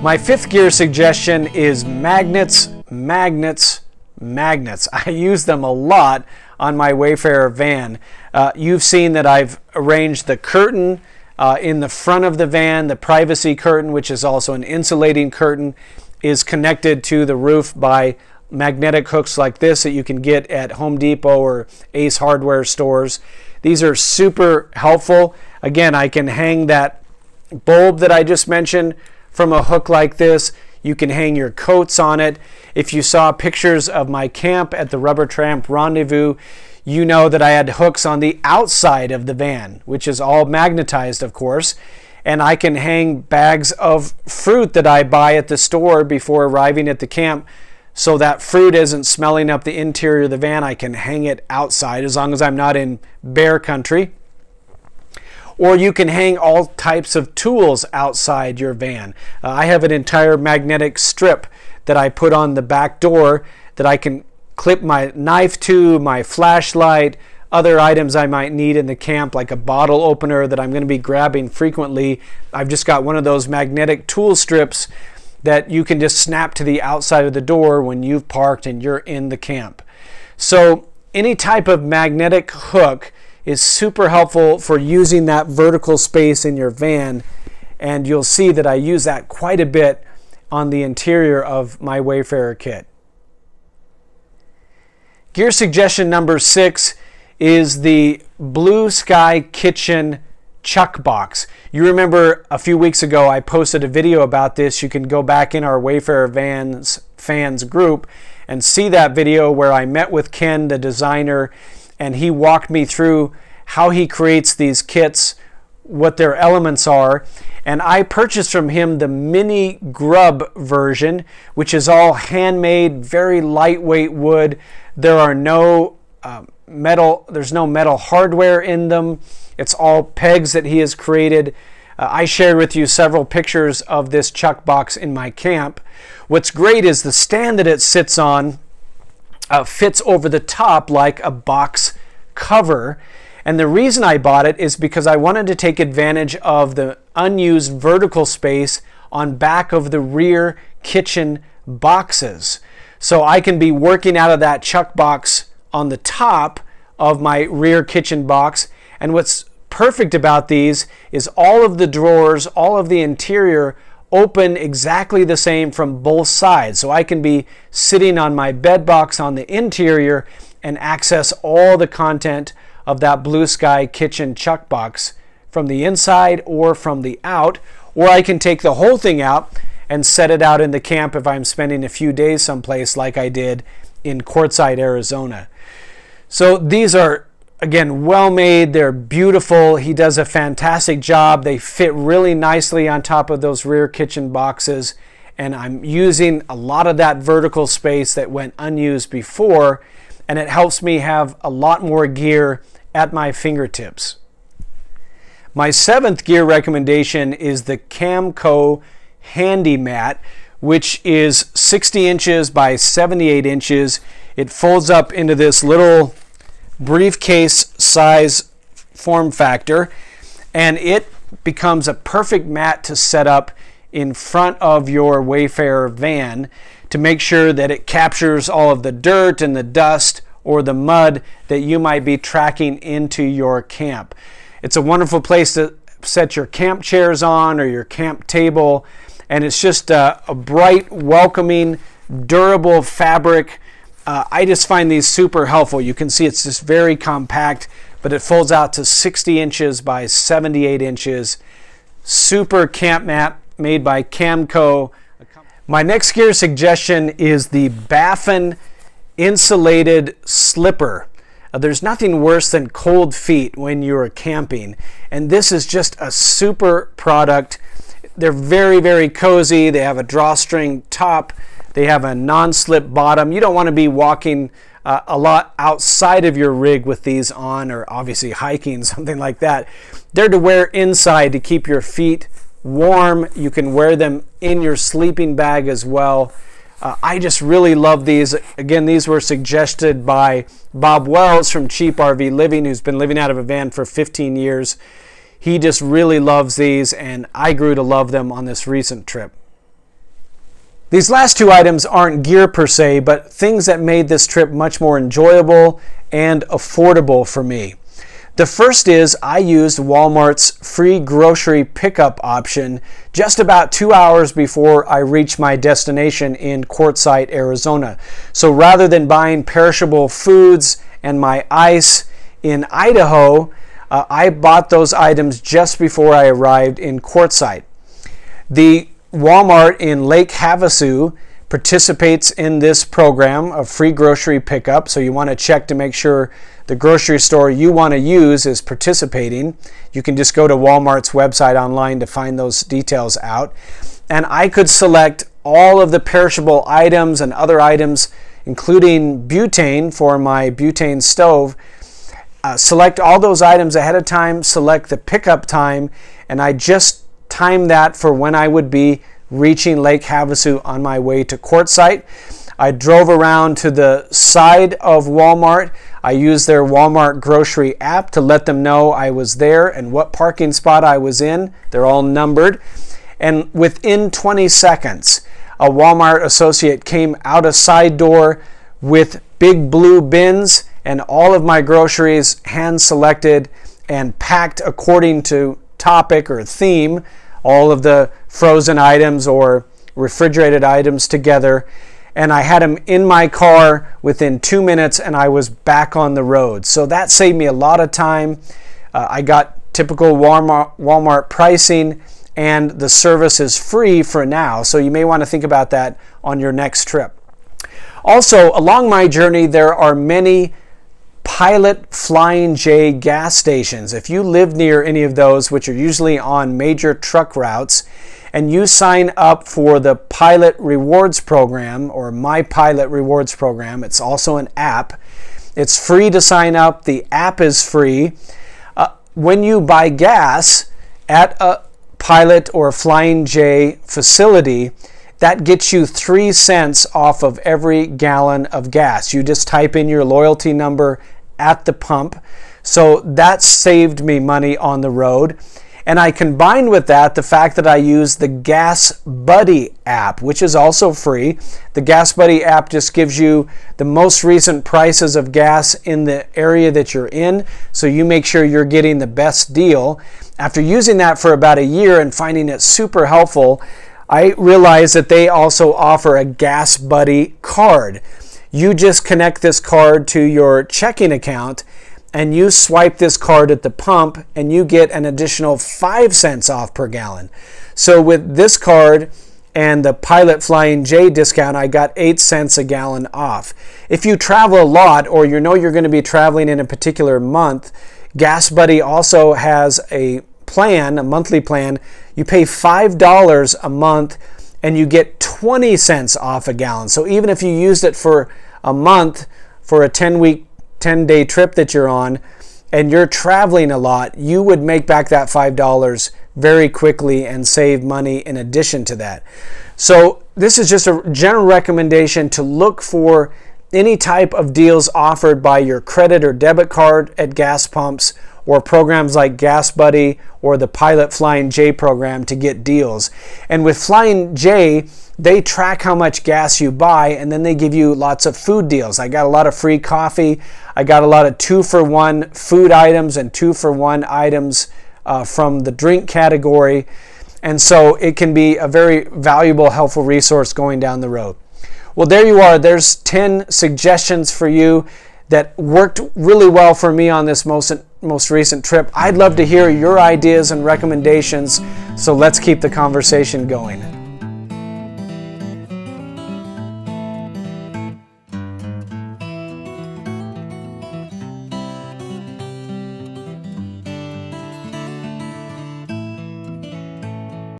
My fifth gear suggestion is magnets, magnets, magnets. I use them a lot on my Wayfarer van. You've seen that I've arranged the curtain in the front of the van. The privacy curtain, which is also an insulating curtain, is connected to the roof by magnetic hooks like this that you can get at Home Depot or Ace Hardware stores. These are super helpful. Again, I can hang that bulb that I just mentioned from a hook like this. You can hang your coats on it. If you saw pictures of my camp at the Rubber Tramp Rendezvous, you know that I had hooks on the outside of the van, which is all magnetized, of course. And I can hang bags of fruit that I buy at the store before arriving at the camp, so that fruit isn't smelling up the interior of the van. I can hang it outside as long as I'm not in bear country. Or you can hang all types of tools outside your van. I have an entire magnetic strip that I put on the back door that I can clip my knife to, my flashlight, other items I might need in the camp, like a bottle opener that I'm going to be grabbing frequently. I've just got one of those magnetic tool strips that you can just snap to the outside of the door when you've parked and you're in the camp. So any type of magnetic hook is super helpful for using that vertical space in your van, and you'll see that I use that quite a bit on the interior of my Wayfarer kit. Gear suggestion number 6 is the BlueSkyKitchen chuck box. You remember a few weeks ago I posted a video about this. You can go back in our Wayfarer Vans fans group and see that video where I met with Ken, the designer, and he walked me through how he creates these kits, what their elements are. And I purchased from him the MiniGrub version, which is all handmade, very lightweight wood. There are no there's no metal hardware in them. It's all pegs that he has created. I shared with you several pictures of this chuck box in my camp. What's great is the stand that it sits on fits over the top like a box cover. And the reason I bought it is because I wanted to take advantage of the unused vertical space on back of the rear kitchen boxes. So I can be working out of that chuck box on the top of my rear kitchen box. And what's perfect about these is all of the drawers, all of the interior open exactly the same from both sides. So I can be sitting on my bed box on the interior and access all the content of that BlueSkyKitchen chuck box from the inside or from the out. Or I can take the whole thing out and set it out in the camp if I'm spending a few days someplace like I did in Quartzsite, Arizona. So these are, again, well made. They're beautiful. He does a fantastic job. They fit really nicely on top of those rear kitchen boxes. And I'm using a lot of that vertical space that went unused before, and it helps me have a lot more gear at my fingertips. My 7th gear recommendation is the Camco Handy Mat, which is 60 inches by 78 inches. It folds up into this little briefcase size form factor, and it becomes a perfect mat to set up in front of your Wayfarer van to make sure that it captures all of the dirt and the dust or the mud that you might be tracking into your camp. It's a wonderful place to set your camp chairs on or your camp table, and it's just a bright, welcoming, durable fabric. I just find these super helpful. You can see it's just very compact, but it folds out to 60 inches by 78 inches. Super camp mat made by Camco. My next gear suggestion is the Baffin Insulated Slipper. There's nothing worse than cold feet when you're camping, and this is just a super product. They're very, very cozy. They have a drawstring top. They have a non-slip bottom. You don't want to be walking a lot outside of your rig with these on, or obviously hiking, something like that. They're to wear inside to keep your feet warm. You can wear them in your sleeping bag as well. I just really love these. Again, these were suggested by Bob Wells from Cheap RV Living, who's been living out of a van for 15 years. He just really loves these, and I grew to love them on this recent trip. These last two items aren't gear per se, but things that made this trip much more enjoyable and affordable for me. The first is I used Walmart's free grocery pickup option just about 2 hours before I reached my destination in Quartzsite, Arizona. So rather than buying perishable foods and my ice in Idaho, I bought those items just before I arrived in Quartzsite. The Walmart in Lake Havasu participates in this program of free grocery pickup, so you want to check to make sure the grocery store you want to use is participating. You can just go to Walmart's website online to find those details out. And I could select all of the perishable items and other items, including butane for my butane stove. Select all those items ahead of time, select the pickup time, and I just timed that for when I would be reaching Lake Havasu on my way to Quartzsite. I drove around to the side of Walmart. I used their Walmart grocery app to let them know I was there and what parking spot I was in. They're all numbered. And within 20 seconds, a Walmart associate came out a side door with big blue bins and all of my groceries hand selected and packed according to topic or theme, all of the frozen items or refrigerated items together. And I had them in my car within 2 minutes and I was back on the road. So that saved me a lot of time. I got typical Walmart pricing, and the service is free for now. So you may want to think about that on your next trip. Also, along my journey, there are many Pilot Flying J gas stations. If you live near any of those, which are usually on major truck routes, and you sign up for the Pilot Rewards program or My Pilot Rewards program, it's also an app. It's free to sign up. The app is free. When you buy gas at a Pilot or Flying J facility, that gets you 3 cents off of every gallon of gas. You just type in your loyalty number at the pump. So that saved me money on the road. And I combined with that the fact that I use the GasBuddy app, which is also free. The GasBuddy app just gives you the most recent prices of gas in the area that you're in, so you make sure you're getting the best deal. After using that for about a year and finding it super helpful, I realized that they also offer a GasBuddy card. You just connect this card to your checking account and you swipe this card at the pump and you get an additional 5 cents off per gallon. So with this card and the Pilot Flying J discount, I got 8 cents a gallon off. If you travel a lot or you know you're going to be traveling in a particular month, GasBuddy also has a plan, a monthly plan. You pay $5 a month and you get 20 cents off a gallon. So even if you used it for a month for a 10-day trip that you're on and you're traveling a lot, you would make back that $5 very quickly and save money in addition to that. So this is just a general recommendation to look for any type of deals offered by your credit or debit card at gas pumps or programs like GasBuddy or the Pilot Flying J program to get deals. And with Flying J, they track how much gas you buy and then they give you lots of food deals. I got a lot of free coffee. I got a lot of 2-for-1 food items and 2-for-1 items from the drink category. And so it can be a very valuable, helpful resource going down the road. Well, there you are. There's 10 suggestions for you that worked really well for me on this most recent trip. I'd love to hear your ideas and recommendations, so let's keep the conversation going.